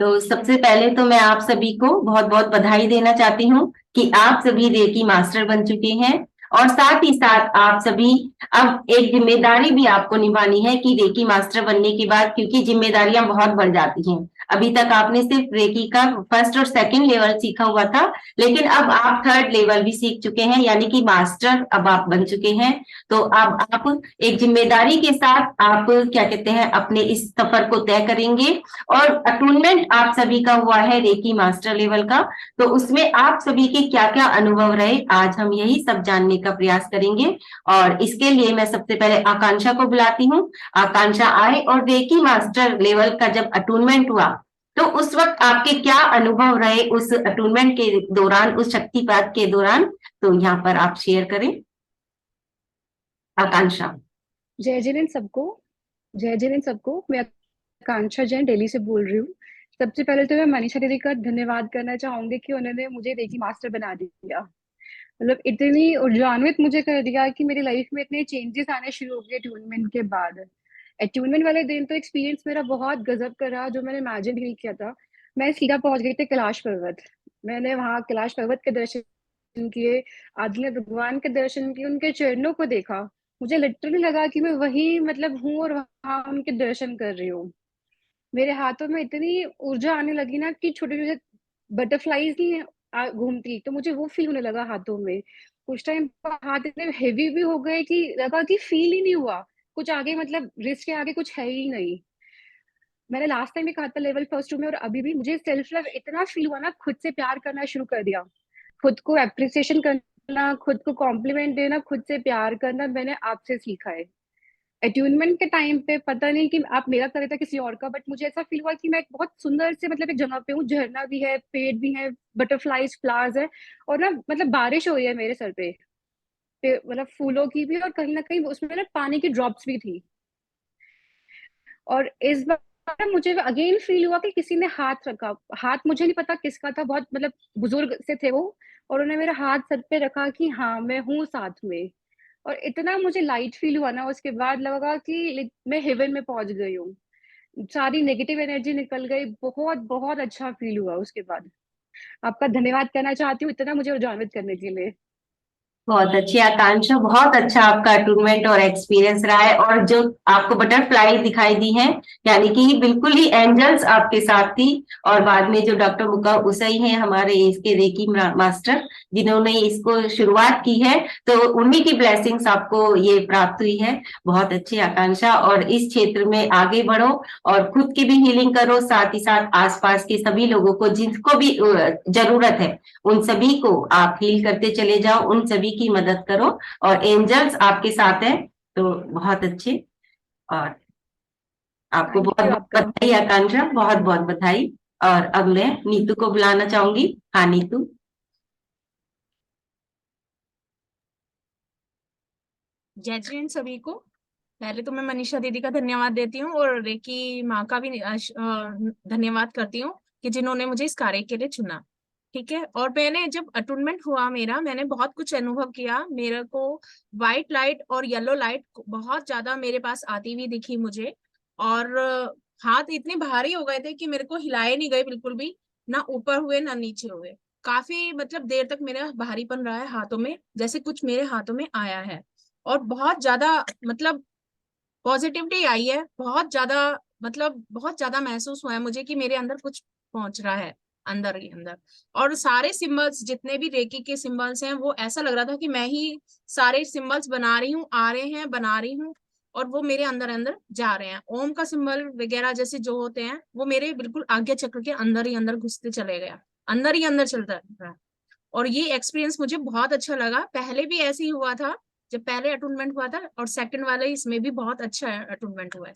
तो सबसे पहले तो मैं आप सभी को बहुत बहुत बधाई देना चाहती हूँ कि आप सभी रेकी मास्टर बन चुके हैं। और साथ ही साथ आप सभी अब एक जिम्मेदारी भी आपको निभानी है कि रेकी मास्टर बनने के बाद, क्योंकि जिम्मेदारियां बहुत बढ़ जाती हैं। अभी तक आपने सिर्फ रेकी का फर्स्ट और सेकंड लेवल सीखा हुआ था, लेकिन अब आप थर्ड लेवल भी सीख चुके हैं, यानी कि मास्टर अब आप बन चुके हैं। तो अब आप एक जिम्मेदारी के साथ आप क्या कहते हैं अपने इस सफर को तय करेंगे। और अटूनमेंट आप सभी का हुआ है रेकी मास्टर लेवल का, तो उसमें आप सभी के क्या क्या अनुभव रहे, आज हम यही सब जानने का प्रयास करेंगे। और इसके लिए मैं सबसे पहले आकांक्षा को बुलाती हूँ। आकांक्षा आए, और रेकी मास्टर लेवल का जब अटूनमेंट हुआ, तो उस वक्त आपके क्या अनुभव रहे उस अटूनमेंट के दौरान, उस शक्तिपात के दौरान। तो यहाँ पर आप शेयर करें, आकांक्षा। जय जिनेन सबको। जय जिनेन सबको। मैं आकांक्षा जैन दिल्ली से बोल रही हूँ। सबसे पहले तो मैं मनीषा दीदी का धन्यवाद करना चाहूंगी कि उन्होंने मुझे रेकी मास्टर बना दिया। मतलब इतनी ऊर्जान्वित मुझे कर दिया कि मेरी लाइफ में इतने चेंजेस आने शुरू हो गए ट्यूनमेंट के बाद। अट्यूनमेंट वाले दिन तो एक्सपीरियंस मेरा बहुत गजब का रहा, जो मैंने इमेजिन नहीं किया था। मैं सीधा पहुंच गई थी कैलाश पर्वत। मैंने वहां कैलाश पर्वत के दर्शन किए, आदित्य भगवान के दर्शन किए, उनके चरणों को देखा। मुझे लिटरली लगा कि मैं वही मतलब हूँ और वहां उनके दर्शन कर रही हूँ। मेरे हाथों में इतनी ऊर्जा आने लगी ना कि छोटे छोटे बटरफ्लाईज नहीं घूमती, तो मुझे वो फील होने लगा हाथों में। कुछ टाइम हाथ इतने हेवी भी हो गए कि लगा कि फील ही नहीं हुआ कुछ आगे, मतलब रिस्ट के आगे कुछ है ही नहीं। मैंने लास्ट टाइम भी कहा था लेवल फर्स्ट में, और अभी भी मुझे सेल्फ लव इतना फील हुआ ना, खुद से प्यार करना शुरू कर दिया। खुद को अप्रिसिएशन करना, खुद को कॉम्प्लीमेंट देना, खुद से प्यार करना मैंने आपसे सीखा है। अट्यूनमेंट के टाइम पे पता नहीं कि आप मेरा कर रहे थे किसी और का, बट मुझे ऐसा फील हुआ कि मैं एक बहुत सुंदर से मतलब एक जगह पे हूँ, झरना भी है, पेड़ भी है, बटरफ्लाईज फ्लावर्स है, और ना मतलब बारिश हो रही है मेरे सर पे मतलब फूलों की भी, और कहीं ना कहीं उसमें ना पानी की ड्रॉप्स भी थी। और इस बार ना मुझे अगेन फील हुआ कि किसी ने हाथ रखा। हाथ मुझे नहीं पता किसका था, बहुत मतलब बुजुर्ग से थे वो, और उन्होंने मेरा हाथ सर पे रखा कि हाँ मैं हूँ साथ में। और इतना मुझे लाइट फील हुआ ना, उसके बाद लगा कि मैं हेवन में पहुंच गई हूँ। सारी नेगेटिव एनर्जी निकल गई, बहुत बहुत अच्छा फील हुआ उसके बाद। आपका धन्यवाद करना चाहती हूँ इतना मुझे उजागर करने के लिए। बहुत अच्छी आकांक्षा, बहुत अच्छा आपका अटूनमेंट और एक्सपीरियंस रहा है। और जो आपको बटरफ्लाई दिखाई दी है, यानी कि बिल्कुल ही एंजल्स आपके साथ थी। और बाद में जो डॉक्टर मुका उसई हैं हमारे इसके रेकी मास्टर, जिन्होंने इसको शुरुआत की है, तो उन्हीं की ब्लेसिंग्स आपको ये प्राप्त हुई है। बहुत अच्छी आकांक्षा, और इस क्षेत्र में आगे बढ़ो और खुद की भी हीलिंग करो, साथ ही साथ आसपास के सभी लोगों को जिनको भी जरूरत है, उन सभी को आप हील करते चले जाओ, उन सभी की मदद करो। और एंजल्स आपके साथ हैं, तो बहुत अच्छे। और आपको थैंक बहुत यू बहुत आपका। बधाई आकांक्षा, बहुत बहुत बधाई। और अब मैं नीतू को बुलाना चाहूंगी। हाँ नीतू। जय जैन सभी को। पहले तो मैं मनीषा दीदी का धन्यवाद देती हूँ और रेकी माँ का भी धन्यवाद करती हूँ कि जिन्होंने मुझे इस कार्य के लिए चुना। ठीक है। और मैंने जब अटूनमेंट हुआ मेरा, मैंने बहुत कुछ अनुभव किया। मेरे को व्हाइट लाइट और येलो लाइट बहुत ज्यादा मेरे पास आती हुई दिखी मुझे। और हाथ इतने भारी हो गए थे कि मेरे को हिलाए नहीं गए बिल्कुल भी, ना ऊपर हुए ना नीचे हुए। काफी मतलब देर तक मेरा भारीपन रहा है हाथों में, जैसे कुछ मेरे हाथों में आया है। और बहुत ज्यादा मतलब पॉजिटिविटी आई है, बहुत ज्यादा। मतलब बहुत ज्यादा महसूस हुआ है मुझे कि मेरे अंदर कुछ पहुंच रहा है, अंदर ही अंदर। और सारे सिंबल्स जितने भी रेकी के सिंबल्स हैं, वो ऐसा लग रहा था कि मैं ही सारे सिंबल्स बना रही हूँ, आ रहे हैं, बना रही हूँ। और वो मेरे अंदर अंदर जा रहे हैं। ओम का सिंबल वगैरह जैसे जो होते हैं, वो मेरे बिल्कुल आज्ञा चक्र के अंदर ही अंदर घुसते चले गया, अंदर ही अंदर चलता रहा। और ये एक्सपीरियंस मुझे बहुत अच्छा लगा। पहले भी ऐसे ही हुआ था, जब पहले अटूनमेंट हुआ था, और सेकंड वाले इसमें भी बहुत अच्छा अटूनमेंट हुआ है।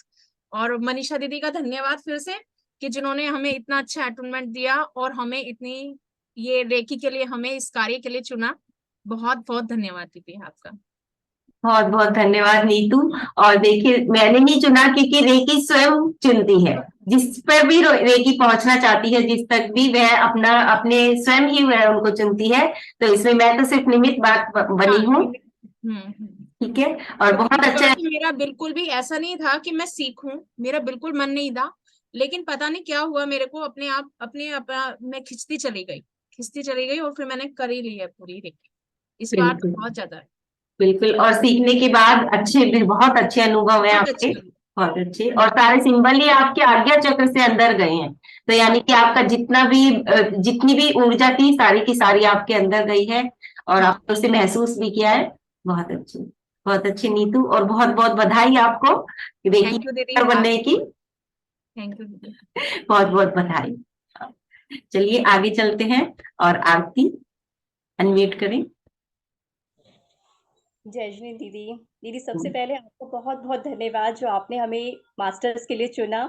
और मनीषा दीदी का धन्यवाद फिर से कि जिन्होंने हमें इतना अच्छा अटूनमेंट दिया और हमें इतनी ये रेकी के लिए, हमें इस कार्य के लिए चुना। बहुत बहुत धन्यवाद दीदी आपका। बहुत बहुत धन्यवाद नीतू। और देखिए, मैंने नहीं चुना, क्योंकि रेकी स्वयं चुनती है। जिस पर भी रेकी पहुंचना चाहती है, जिस तक भी वह अपना अपने स्वयं ही वह उनको चुनती है। तो इसमें मैं तो सिर्फ निमित्त बात बनी हाँ हूँ। हम्म। ठीक है। और बहुत अच्छा। बाकी मेरा बिल्कुल भी ऐसा नहीं था कि मैं सीखूं, मेरा बिल्कुल मन नहीं था। लेकिन पता नहीं क्या हुआ मेरे को अपने आप मैं खिंचती चली गई और फिर मैंने कर ही ली है पूरी रेकी। इस बार तो बिल्कुल बहुत ज्यादा है। बिल्कुल। और सीखने के बाद अच्छे भी बहुत अच्छे अनुभव है बहुत आपके। अच्छी लगी। बहुत अच्छे। और सारे सिंबल ही आपके आज्ञा चक्र से अंदर गए हैं। तो यानी कि आपका जितना भी जितनी भी ऊर्जा थी सारी की सारी आपके अंदर गई है। और हाँ, आपने उसे महसूस भी किया है। बहुत अच्छी। बहुत अच्छी नीतू, और बहुत बहुत बधाई आपको रेकी थैंक यू दीदी। मास्टर बनने की। थैंक यू दीदी। बहुत बहुत बधाई। चलिए आगे चलते हैं। और आरती अनम्यूट करें। जय श्री दीदी। दीदी सबसे पहले आपको बहुत बहुत धन्यवाद जो आपने हमें मास्टर्स के लिए चुना।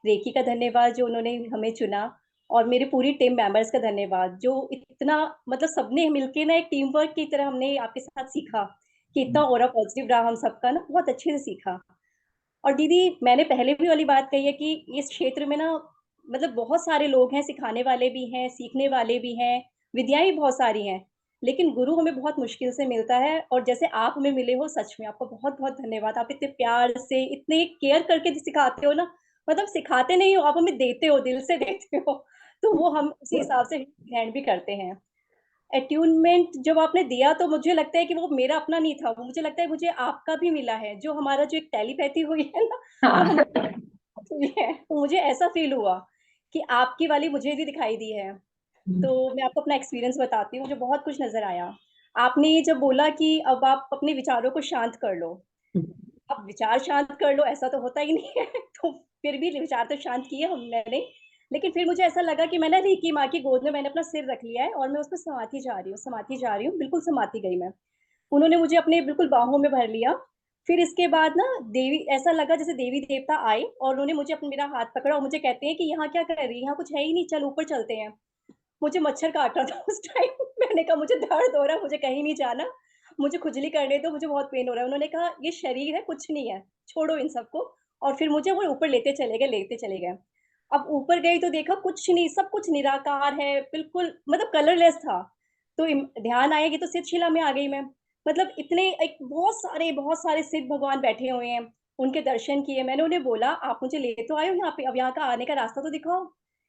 रेकी का धन्यवाद जो उन्होंने हमें चुना। और मेरे पूरी टीम मेंबर्स का धन्यवाद जो इतना मतलब सबने मिलके ना एक टीम वर्क की तरह हमने आपके साथ सीखा कि इतना ऑरा पॉजिटिव रहा हम सबका ना बहुत अच्छे से सीखा। और दीदी मैंने पहले भी वाली बात कही है कि इस क्षेत्र में ना मतलब बहुत सारे लोग हैं, सिखाने वाले भी हैं, सीखने वाले भी हैं, विद्याएं भी बहुत सारी हैं, लेकिन गुरु हमें बहुत मुश्किल से मिलता है। और जैसे आप हमें मिले हो, सच में आपका बहुत बहुत धन्यवाद। आप इतने प्यार से इतने केयर करके सिखाते हो ना, मतलब सिखाते नहीं हो, आप हमें देते हो, दिल से देते हो। तो वो हम उसी हिसाब से ग्रहण भी करते हैं। अट्यूनमेंट जब आपने दिया तो मुझे लगता है कि वो मेरा अपना नहीं था, वो मुझे लगता है मुझे आपका भी मिला है, जो हमारा जो एक टेलीपैथी हुई है ना, वो हम हुई है। तो मुझे ऐसा फील हुआ कि आपकी वाली मुझे भी दिखाई दी है। तो मैं आपको अपना एक्सपीरियंस बताती हूँ, मुझे बहुत कुछ नज़र आया। आपने ये जब बोला कि अब आप अपने विचारों को शांत कर लो, अब विचार शांत कर लो ऐसा तो होता ही नहीं है। तो फिर भी विचार तो शांत किए हम मैंने, लेकिन फिर मुझे ऐसा लगा कि मैं ना रेकी माँ की गोद में मैंने अपना सिर रख लिया है और मैं उसमें समाती जा रही हूँ, बिल्कुल समाती गई मैं। उन्होंने मुझे अपने बिल्कुल बाहों में भर लिया। फिर इसके बाद ना देवी ऐसा लगा जैसे देवी देवता आए और उन्होंने मुझे अपना मेरा हाथ पकड़ा और मुझे कहते हैं कि यहाँ क्या कर रही है, यहाँ कुछ है ही नहीं, चल ऊपर चलते हैं। मुझे मच्छर काट रहा था उस टाइम। मैंने कहा मुझे दर्द हो रहा है, मुझे कहीं नहीं जाना, मुझे खुजली करने दो, मुझे बहुत पेन हो रहा है। उन्होंने कहा ये शरीर है, कुछ नहीं है, छोड़ो इन सबको। और फिर मुझे वो ऊपर लेते चले गए। अब ऊपर गई तो देखा कुछ नहीं, सब कुछ निराकार है, बिल्कुल मतलब कलरलेस था। तो ध्यान आया कि तो सिद्ध शिला में आ गई मैं। मतलब इतने एक बहुत सारे सिद्ध भगवान बैठे हुए हैं, उनके दर्शन किए। मैंने उन्हें बोला आप मुझे ले तो आए हो यहाँ पे, अब यहाँ का आने का रास्ता तो दिखाओ,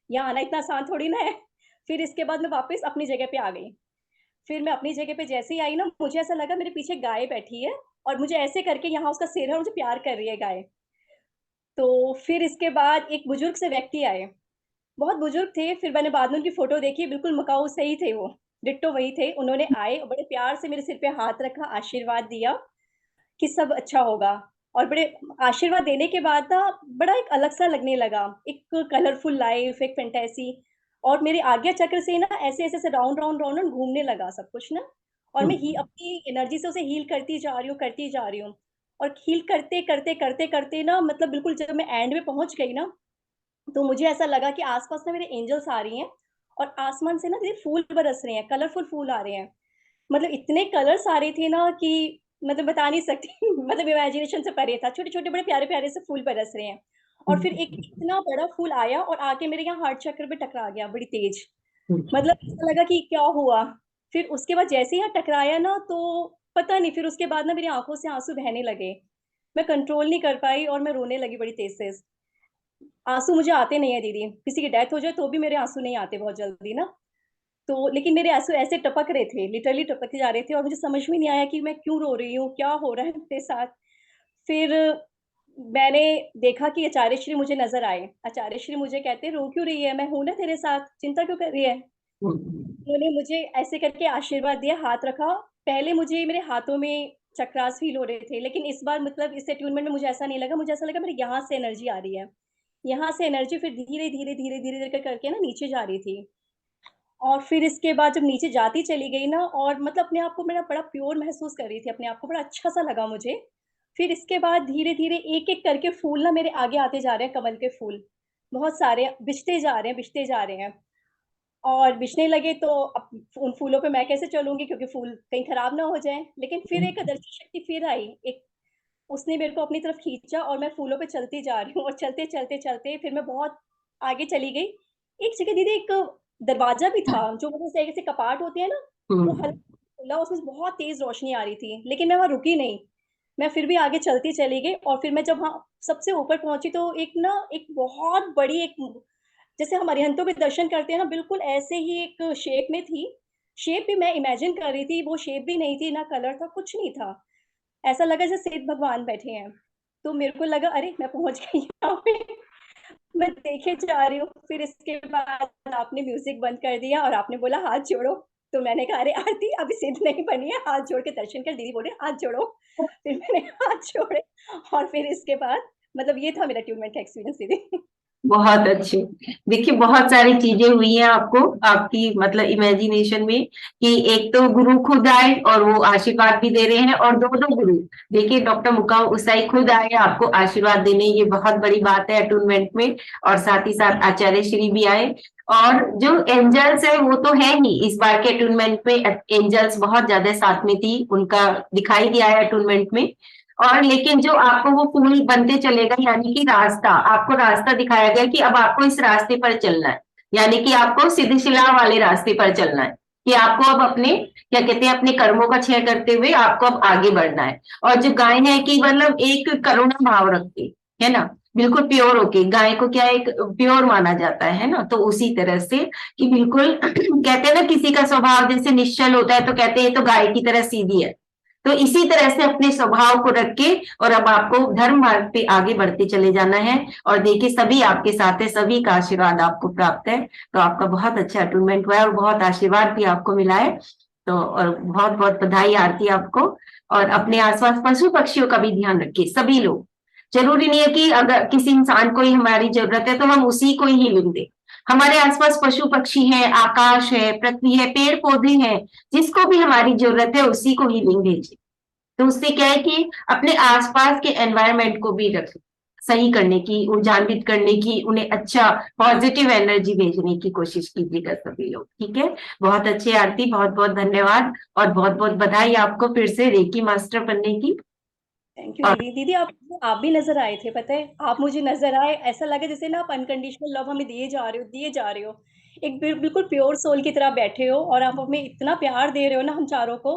यहाँ आना इतना आसान थोड़ी ना है। फिर इसके बाद मैं वापस अपनी जगह पे आ गई। फिर मैं अपनी जगह पे जैसे ही आई ना, मुझे ऐसा लगा मेरे पीछे गाय बैठी है और मुझे ऐसे करके यहाँ उसका सिर है और मुझे प्यार कर रही है गाय। तो फिर इसके बाद एक बुजुर्ग से व्यक्ति आए, बहुत बुजुर्ग थे। फिर मैंने बाद में उनकी फोटो देखी, बिल्कुल मकाऊ सही थे वो, डिट्टो वही थे। उन्होंने आए और बड़े प्यार से मेरे सिर पे हाथ रखा, आशीर्वाद दिया कि सब अच्छा होगा। और बड़े आशीर्वाद देने के बाद ना बड़ा एक अलग सा लगने लगा, एक कलरफुल लाइफ, एक फैंटेसी। और मेरे आज्ञा चक्र से ना ऐसे ऐसे ऐसे राउंड राउंड राउंड राउंड घूमने लगा सब कुछ ना। और मैं ही अपनी एनर्जी से उसे हील करती जा रही हूँ। और हील करते करते करते करते ना मतलब बिल्कुल जब मैं एंड में पहुंच गई ना, तो मुझे ऐसा लगा कि आसपास ना मेरे एंजल्स आ रही हैं और आसमान से ना दीदी फूल बरस रहे हैं, कलरफुल फूल आ रहे हैं। मतलब इतने कलर्स आ रहे थे ना कि मतलब बता नहीं सकती। मतलब इमेजिनेशन से परे था, छोटे छोटे बड़े प्यारे प्यारे से फूल बरस रहे हैं। और फिर एक इतना बड़ा फूल आया और आके मेरे यहाँ हार्ट चक्र पे टकरा गया बड़ी तेज। मतलब ऐसा लगा कि क्या हुआ। फिर उसके बाद जैसे ही यहाँ टकराया ना, तो पता नहीं, फिर उसके बाद ना मेरी आंखों से आंसू बहने लगे। मैं कंट्रोल नहीं कर पाई और मैं रोने लगी बड़ी तेज तेज। आंसू मुझे आते नहीं है दीदी, किसी की डेथ हो जाए तो भी मेरे आंसू नहीं आते बहुत जल्दी ना। तो लेकिन मेरे आंसू ऐसे टपक रहे थे, लिटरली टपक जा रहे थे और मुझे समझ में नहीं आया कि मैं क्यों रो रही हूँ, क्या हो रहा है मेरे साथ। फिर मैंने देखा कि आचार्य श्री मुझे नजर आए। आचार्य श्री मुझे कहते रो क्यों रही है, मैं हूं ना तेरे साथ, चिंता क्यों कर रही है। उन्होंने मुझे ऐसे करके आशीर्वाद दिया, हाथ रखा। पहले मुझे मेरे हाथों में चक्रास फील हो रहे थे, लेकिन इस बार मतलब इस अट्यूनमेंट में मुझे ऐसा नहीं लगा। मुझे ऐसा लगा मेरे यहाँ से एनर्जी आ रही है, यहाँ से एनर्जी फिर धीरे धीरे धीरे धीरे धीरे करके ना नीचे जा रही थी। और फिर इसके बाद जब नीचे जाती चली गई ना, और मतलब अपने आप को मेरा बड़ा प्योर महसूस कर रही थी, अपने आप को बड़ा अच्छा सा लगा मुझे। फिर इसके बाद धीरे धीरे एक एक करके फूल ना मेरे आगे आते जा रहे हैं, कमल के फूल बहुत सारे बिछते जा रहे हैं, बिछते जा रहे हैं। और बिछने लगे तो अब उन फूलों पे मैं कैसे चलूंगी, क्योंकि फूल कहीं खराब ना हो जाए। लेकिन फिर एक अदृश्य शक्ति फिर आई, एक उसने मेरे को अपनी तरफ खींचा और मैं फूलों पे चलती जा रही हूँ। और चलते चलते चलते फिर मैं बहुत आगे चली गई। एक जगह दीदी एक दरवाजा भी था, जो मतलब ऐसे ऐसे कपाट होते हैं ना, वो हल्का खुला, उसमें बहुत तेज रोशनी आ रही थी, लेकिन मैं वहां रुकी नहीं। मैं फिर भी आगे चलती चली गई और फिर मैं जब वहाँ सबसे ऊपर पहुँची तो एक बहुत बड़ी एक जैसे हम अरिहंतों के दर्शन करते हैं ना, बिल्कुल ऐसे ही एक शेप में थी। शेप भी मैं इमेजिन कर रही थी, वो शेप भी नहीं थी, ना कलर था, कुछ नहीं था। ऐसा लगा जैसे शिव भगवान बैठे हैं। तो मेरे को लगा अरे! मैं पहुँच गई यहाँ पे। मैं देखे जा रही हूँ, फिर इसके बाद आपने म्यूज़िक बंद कर दिया और आपने बोला हाथ जोड़ो। तो मैंने कहा अरे आरती अभी सिद्ध नहीं बनी है, हाथ जोड़ के दर्शन कर। दीदी बोले हाथ जोड़ो। फिर मैंने हाथ जोड़े और फिर इसके बाद मतलब ये था मेरा ट्यूनमेंट का एक्सपीरियंस दीदी। बहुत अच्छे। देखिए बहुत सारी चीजें हुई हैं आपको, आपकी मतलब इमेजिनेशन में, कि एक तो गुरु खुद आए और वो आशीर्वाद भी दे रहे हैं, और दो दो गुरु। देखिए डॉक्टर मुकाम उसाई खुद आए आपको आशीर्वाद देने, ये बहुत बड़ी बात है अटूनमेंट में। और साथ ही साथ आचार्य श्री भी आए। और जो एंजल्स है वो तो है ही, इस बार के अटूनमेंट में एंजल्स बहुत ज्यादा साथ में थी, उनका दिखाई दिया है अटूनमेंट में। और लेकिन जो आपको वो पुल बनते चलेगा, यानी कि रास्ता, आपको रास्ता दिखाया गया कि अब आपको इस रास्ते पर चलना है, यानी कि आपको सिद्धशिला वाले रास्ते पर चलना है, कि आपको अब अपने क्या कहते हैं अपने कर्मों का क्षय करते हुए आपको अब आगे बढ़ना है। और जो गाय है कि मतलब एक करुणा भाव रखते, है ना, बिल्कुल प्योर होके, गाय को क्या एक प्योर माना जाता है ना, तो उसी तरह से कि बिल्कुल कहते हैं ना किसी का स्वभाव जैसे निश्चल होता है तो कहते हैं ये तो गाय की तरह सीधी है। तो इसी तरह से अपने स्वभाव को रख के और अब आपको धर्म मार्ग पे आगे बढ़ते चले जाना है। और देखिए सभी आपके साथ है, सभी का आशीर्वाद आपको प्राप्त है। तो आपका बहुत अच्छा अटूनमेंट हुआ है और बहुत आशीर्वाद भी आपको मिला है। तो और बहुत बहुत बधाई आरती आपको। और अपने आसपास पशु पक्षियों का भी ध्यान रखिए सभी लोग। जरूरी नहीं है कि अगर किसी इंसान को ही हमारी जरूरत है तो हम उसी को ही लिंक दें। हमारे आसपास पशु पक्षी है, आकाश है, पृथ्वी है, पेड़ पौधे हैं, जिसको भी हमारी जरूरत है उसी को ही लिंक भेजिए। तो उससे क्या है कि अपने आसपास के एनवायरनमेंट को भी रख सही करने की, ऊर्जान्वित करने की, उन्हें अच्छा पॉजिटिव एनर्जी भेजने की कोशिश कीजिएगा सभी लोग, ठीक है। बहुत अच्छे आरती, बहुत बहुत धन्यवाद। और बहुत बहुत बधाई आपको फिर से रेकी मास्टर बनने की। थैंक यू और दीदी। दीदी आप भी नज़र आए थे, पता है? आप मुझे नज़र आए, ऐसा लगा जैसे ना आप अनकंडीशनल लव हमें दिए जा रहे हो। एक बिल्कुल प्योर सोल की तरह बैठे हो और आप हमें इतना प्यार दे रहे हो ना हम चारों को,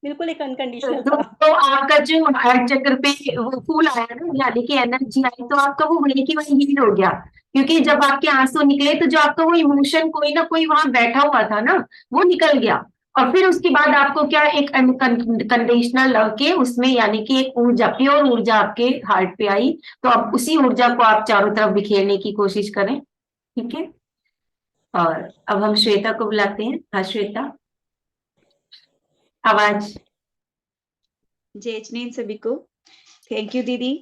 बिल्कुल एक अनकंडीशनल था। तो आपका जो हार्ट चक्र पे वो फूल आया ना, यानी कि एनर्जी आई, तो आपका वो वहीं की वहीं हील हो गया। क्योंकि जब आपके आंसू निकले तो जो आपका वो इमोशन कोई ना कोई वहां बैठा हुआ था ना, वो निकल गया। और फिर उसके बाद आपको क्या एक कंडीशनल लव के उसमें, यानी कि एक ऊर्जा, प्योर ऊर्जा आपके हार्ट पे आई। तो अब उसी ऊर्जा को आप चारों तरफ बिखेरने की कोशिश करें, ठीक है। और अब हम श्वेता को बुलाते हैं। हाँ श्वेता, आवाज। जय जिनेंद्र सभी को। थैंक यू दीदी,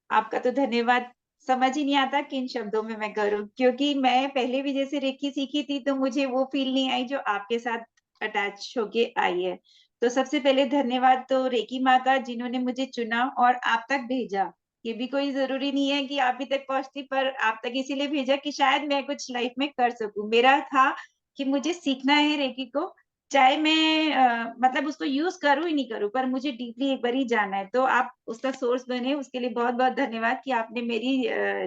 आपका तो धन्यवाद समझ ही नहीं आता किन शब्दों में मैं करूं, क्योंकि मैं पहले भी जैसे रेकी सीखी थी तो मुझे वो फील नहीं आई जो आपके साथ अटैच होके आई है। तो सबसे पहले धन्यवाद तो रेकी माँ का, जिन्होंने मुझे चुना और आप तक भेजा। ये भी कोई जरूरी नहीं है कि आप भी तक पहुंचती, पर आप तक इसीलिए भेजा कि शायद मैं कुछ लाइफ में कर सकूं। मेरा था कि मुझे सीखना है रेकी को, चाहे मैं मतलब उसको यूज करूं ही नहीं करूं, पर मुझे डीपली एक बार ही जाना है। तो आप उसका सोर्स बने, उसके लिए बहुत बहुत धन्यवाद कि आपने मेरी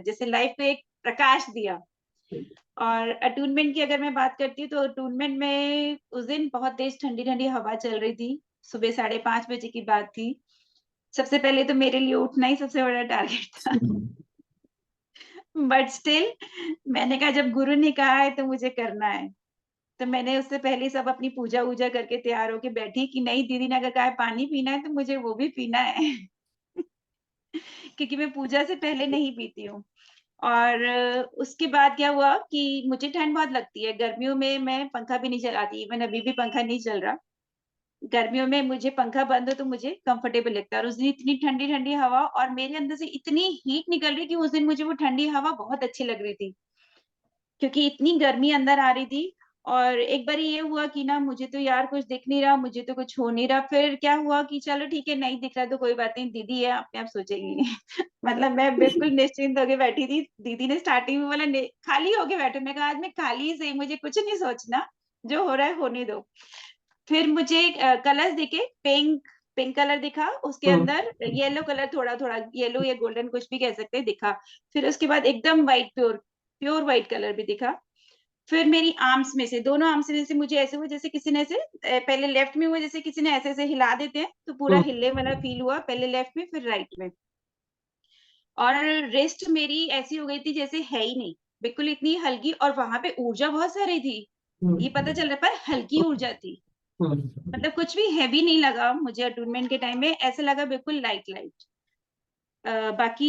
जैसे लाइफ पे एक प्रकाश दिया। और अटूनमेंट की अगर मैं बात करती हूँ तो अटूनमेंट में उस दिन बहुत तेज ठंडी ठंडी हवा चल रही थी। सुबह 5:30 बजे की बात थी। सबसे पहले तो मेरे लिए उठना ही सबसे बड़ा टारगेट था, बट स्टिल मैंने कहा जब गुरु ने कहा है तो मुझे करना है। तो मैंने उससे पहले सब अपनी पूजा वूजा करके तैयार होके बैठी कि नहीं, दीदी ने अगर कहा है पानी पीना है तो मुझे वो भी पीना है क्योंकि मैं पूजा से पहले नहीं पीती हूँ। और उसके बाद क्या हुआ कि मुझे ठंड बहुत लगती है। गर्मियों में मैं पंखा भी नहीं चलाती, इवन अभी भी पंखा नहीं चल रहा। गर्मियों में मुझे पंखा बंद हो तो मुझे कंफर्टेबल लगता है। और उस दिन इतनी ठंडी ठंडी हवा और मेरे अंदर से इतनी हीट निकल रही कि उस दिन मुझे वो ठंडी हवा बहुत अच्छी लग रही थी, क्योंकि इतनी गर्मी अंदर आ रही थी। और एक बार ये हुआ कि ना मुझे तो यार कुछ दिख नहीं रहा, मुझे तो कुछ हो नहीं रहा। फिर क्या हुआ कि चलो ठीक है, नहीं दिख रहा तो कोई बात नहीं, दीदी है अपने आप सोचेगी मतलब मैं बिल्कुल निश्चिंत होके बैठी थी। दीदी ने स्टार्टिंग में बोला खाली होके बैठो, मैं कहा आज मैं खाली ही सही, मुझे कुछ नहीं सोचना, जो हो रहा है होने दो। फिर मुझे कलर्स दिखे, पिंक पिंक कलर दिखा, उसके अंदर येलो कलर, थोड़ा थोड़ा येलो या गोल्डन कुछ भी कह सकते हैं, दिखा। फिर उसके बाद एकदम white, pure pure white colour भी दिखा। फिर मेरी आर्म्स में से, दोनों आर्म्स में से मुझे ऐसे हुआ जैसे किसी ने ऐसे पहले लेफ्ट में हुआ जैसे किसी ने ऐसे-ऐसे हिला देते हैं, तो पूरा हिले वाला फ़ील हुआ, पहले लेफ्ट में फिर राइट में। और रिस्ट मेरी ऐसी हो गई थी जैसे है ही नहीं, बिल्कुल इतनी हल्की, और वहाँ पे ऊर्जा बहुत सारी थी। ये पता चल रहा पर हल्की ऊर्जा थी। मतलब कुछ भी हेवी नहीं लगा मुझे अटूनमेंट के टाइम में, ऐसा लगा बिल्कुल लाइट। बाकी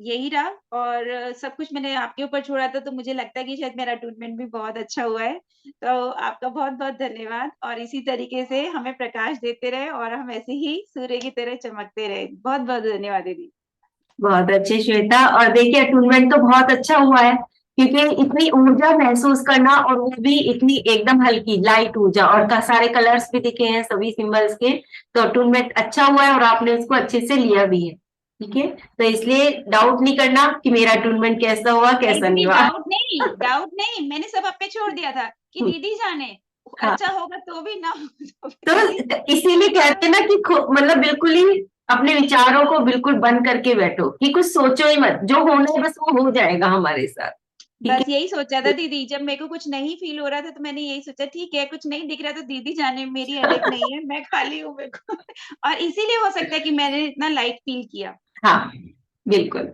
यही रहा, और सब कुछ मैंने आपके ऊपर छोड़ा था, तो मुझे लगता है कि शायद मेरा अटूनमेंट भी बहुत अच्छा हुआ है। तो आपका बहुत-बहुत धन्यवाद, और इसी तरीके से हमें प्रकाश देते रहे और हम ऐसे ही सूर्य की तरह चमकते रहे। बहुत-बहुत धन्यवाद दीदी। बहुत अच्छे श्वेता। और देखिए अटूनमेंट तो बहुत अच्छा हुआ है, क्योंकि इतनी ऊर्जा महसूस करना, और वो भी इतनी एकदम हल्की लाइट ऊर्जा, और सारे कलर्स भी दिखे हैं सभी सिंबल्स के। तो अटूनमेंट अच्छा हुआ है और आपने उसको अच्छे से लिया भी है। ठीक है, तो इसलिए डाउट नहीं करना कि मेरा अटूनमेंट कैसा हुआ नहीं कैसा नहीं दीदी, हुआ। डाउट नहीं, मैंने सब आप पे छोड़ दिया था कि दीदी जाने, हाँ, अच्छा होगा तो भी, ना हो तो भी तो दीदी। इसीलिए कहते हैं ना कि मतलब बिल्कुल ही अपने विचारों को बिल्कुल बंद करके बैठो, कि कुछ सोचो ही मत, जो होना है बस वो हो जाएगा हमारे साथ। ठीक बस यही सोचा था है। दीदी, जब मेरे को कुछ नहीं फील हो रहा था तो मैंने यही सोचा, ठीक है कुछ नहीं दिख रहा तो दीदी जाने, मेरी हेडेक नहीं है, मैं खाली हूँ मेरे को। और इसीलिए हो सकता है कि मैंने इतना लाइट फील किया। हाँ, बिल्कुल।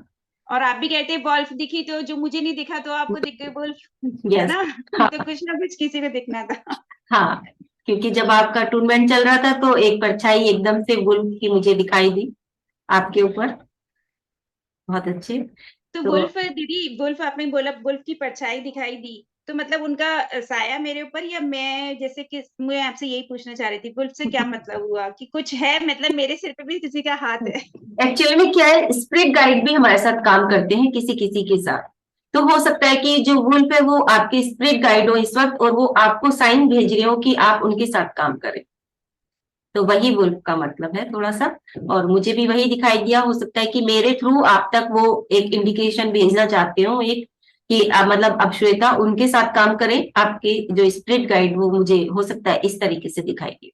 और आप भी कहते हैं वॉल्फ दिखी, तो जो मुझे नहीं दिखा तो आपको दिख गई वॉल्फ, है यस। ना? हाँ, तो कुछ ना कुछ किसी को दिखना था। हाँ, क्योंकि जब आपका टूर्नामेंट चल रहा था तो एक परछाई एकदम से वुल्फ की मुझे दिखाई दी आपके ऊपर। बहुत अच्छे। तो तो वुल्फ दीदी, वुल्फ आपने बोला वुल्फ की परछाई दिखाई दी, तो मतलब उनका साया मेरे ऊपर, या मैं जैसे कि मैं आपसे यही पूछना चाह रही थी, वुल्फ से क्या मतलब हुआ कि कुछ है, मतलब मेरे सिर पे भी किसी का हाथ है? एक्चुअली में क्या है, स्पिरिट गाइड भी हमारे साथ काम करते हैं किसी किसी के साथ। तो हो सकता है कि जो वुल्फ है वो आपके स्पिरिट गाइड हो इस वक्त, और वो आपको साइन भेज रहे हो कि आप उनके साथ काम करें। तो वही वुल्फ का मतलब है थोड़ा सा। और मुझे भी वही दिखाई दिया, हो सकता है कि मेरे थ्रू आप तक वो एक इंडिकेशन भेजना चाहते हो, एक कि मतलब अब श्वेता उनके साथ काम करें, आपके जो स्पिरिट गाइड वो मुझे हो सकता है इस तरीके से दिखाई दे।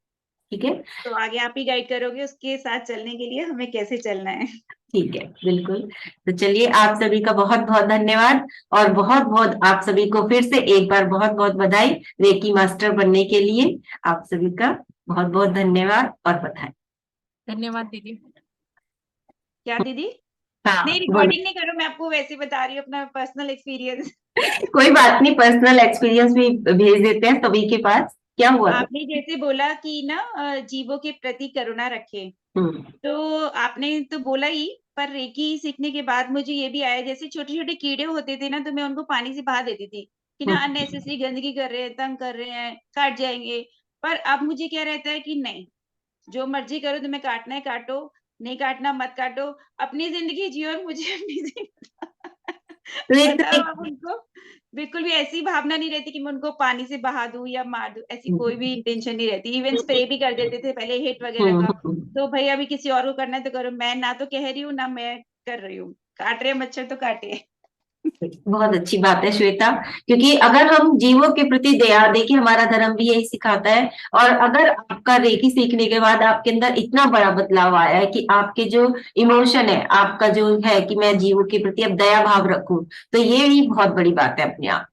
ठीक है। तो आगे आप ही गाइड करोगे उसके साथ चलने के लिए, हमें कैसे चलना है? ठीक है, बिल्कुल। तो चलिए, आप सभी का बहुत बहुत धन्यवाद, और बहुत बहुत आप सभी को फिर से एक बार बहुत बहुत बधाई रेकी मास्टर बनने के लिए। आप सभी का बहुत बहुत धन्यवाद और बधाई। धन्यवाद दीदी। क्या दीदी? हाँ, नहीं, बोलो। रिकॉर्डिंग नहीं करो, मैं आपको वैसे ही बता रही हूँ अपना पर्सनल एक्सपीरियंस। कोई बात नहीं, पर्सनल एक्सपीरियंस भी भेज देते हैं सभी के पास। क्या हुआ था? आपने जैसे बोला कि ना जीवों के प्रति करुणा रखें, हम्म। तो आपने तो बोला ही, पर रेकी सीखने के बाद मुझे ये भी आया, जैसे छोटे-छोटे कीड़े होते थे ना, तो मैं उनको पानी से बहा देती थी कि ना हम्म। अननेसेसरी गंदगी कर रहे हैं, तंग कर रहे हैं, काट जाएँगे। पर अब मुझे क्या रहता है कि नहीं, जो मर्ज़ी करो, तुम्हें काटना है काटो, नहीं काटना मत काटो, अपनी ज़िंदगी जियो और मुझे अपनी तो एक तो मतलब अब उनको बिल्कुल भी ऐसी भावना नहीं रहती कि मैं उनको पानी से बहा दूँ या मार दूँ, ऐसी कोई भी इंटेंशन नहीं रहती। इवन स्प्रे भी कर देते थे पहले हिट वगैरह का। हम्म। तो भई अभी किसी और को करना है तो करो, मैं ना तो कह रही हूँ, ना मैं कर रही हूँ। काट रहे हैं मच्छर तो काटे। बहुत अच्छी बात है श्वेता, क्योंकि अगर हम जीवों के प्रति दया, देखिए हमारा धर्म भी यही सिखाता है। और अगर आपका रेकी सीखने के बाद आपके अंदर इतना बड़ा बदलाव आया है कि आपके जो इमोशन है, आपका जो है कि मैं जीवों के प्रति अब दया भाव रखूं, तो ये भी बहुत बड़ी बात है अपने आप।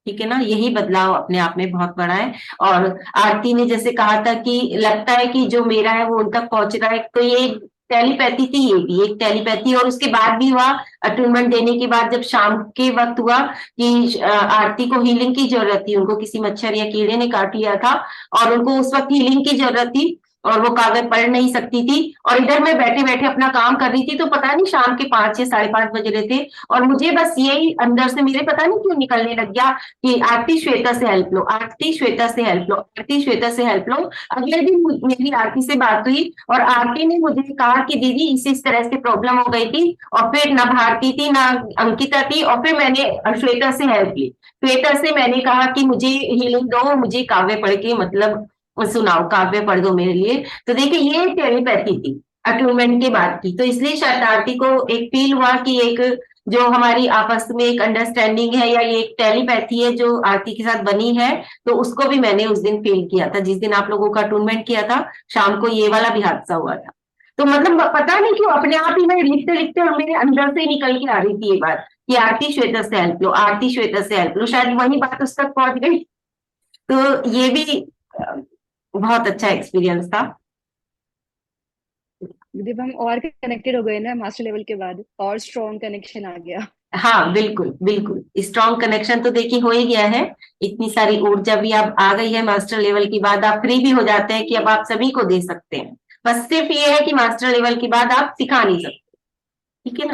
ठीक है ना, यही बदलाव अपने आप में बहुत बड़ा है। और आरती ने जैसे कहा था कि लगता है कि जो मेरा है वो उन तक पहुंच रहा है, तो ये टेलीपैथी थी, ये भी एक टेलीपैथी। और उसके बाद भी हुआ, अटूनमेंट देने के बाद जब शाम के वक्त हुआ कि आरती को हीलिंग की जरूरत थी, उनको किसी मच्छर या कीड़े ने काट लिया था, और उनको उस वक्त हीलिंग की जरूरत थी, और वो कागज पढ़ नहीं सकती थी। और इधर मैं बैठे बैठे अपना काम कर रही थी, तो पता नहीं शाम के 5 या 5:30 बज रहे थे, और मुझे बस यही अंदर से मेरे पता नहीं क्यों निकलने लग गया कि आरती श्वेता से हेल्प लो, आरती श्वेता से हेल्प लो, आरती श्वेता से हेल्प लो। अगले दिन मेरी आरती से बात हुई, और आरती ने मुझे कहा कि दीदी इस तरह से प्रॉब्लम हो गई थी, और फिर ना भारती थी ना अंकिता थी, और फिर मैंने श्वेता से हेल्प ली। श्वेता से मैंने कहा कि मुझे हीलिंग दो, मुझे काव्य पढ़ के मतलब सुनाओ, काव्य पढ़ दो मेरे लिए। तो देखिए ये टेलीपैथी थी अटूनमेंट के बाद की। तो इसलिए शायद आरती को एक फील हुआ कि एक जो हमारी आपस में एक अंडरस्टैंडिंग है, या ये एक टेलीपैथी है जो आरती के साथ बनी है, तो उसको भी मैंने उस दिन फील किया था, जिस दिन आप लोगों का अटूनमेंट किया था शाम को, ये वाला भी हादसा हुआ था। तो मतलब पता नहीं क्यों अपने आप ही मैं लिखते लिखते और मेरे अंदर से ही निकल के आ रही थी ये बात कि आरती श्वेता से हेल्प लो, आरती श्वेता से हेल्प लो, शायद वही बात उस तक पहुंच गई। तो ये भी बहुत अच्छा एक्सपीरियंस था। दीदी हम और कनेक्टेड हो गए ना मास्टर लेवल के बाद, और स्ट्रॉन्ग कनेक्शन आ गया। हाँ बिल्कुल बिल्कुल, स्ट्रॉन्ग कनेक्शन तो देखिए हो ही गया है। इतनी सारी ऊर्जा भी अब आ गई है मास्टर लेवल के बाद, आप फ्री भी हो जाते हैं कि अब आप सभी को दे सकते हैं। बस सिर्फ ये है कि मास्टर लेवल के बाद आप सिखा नहीं सकते, ठीक है ना।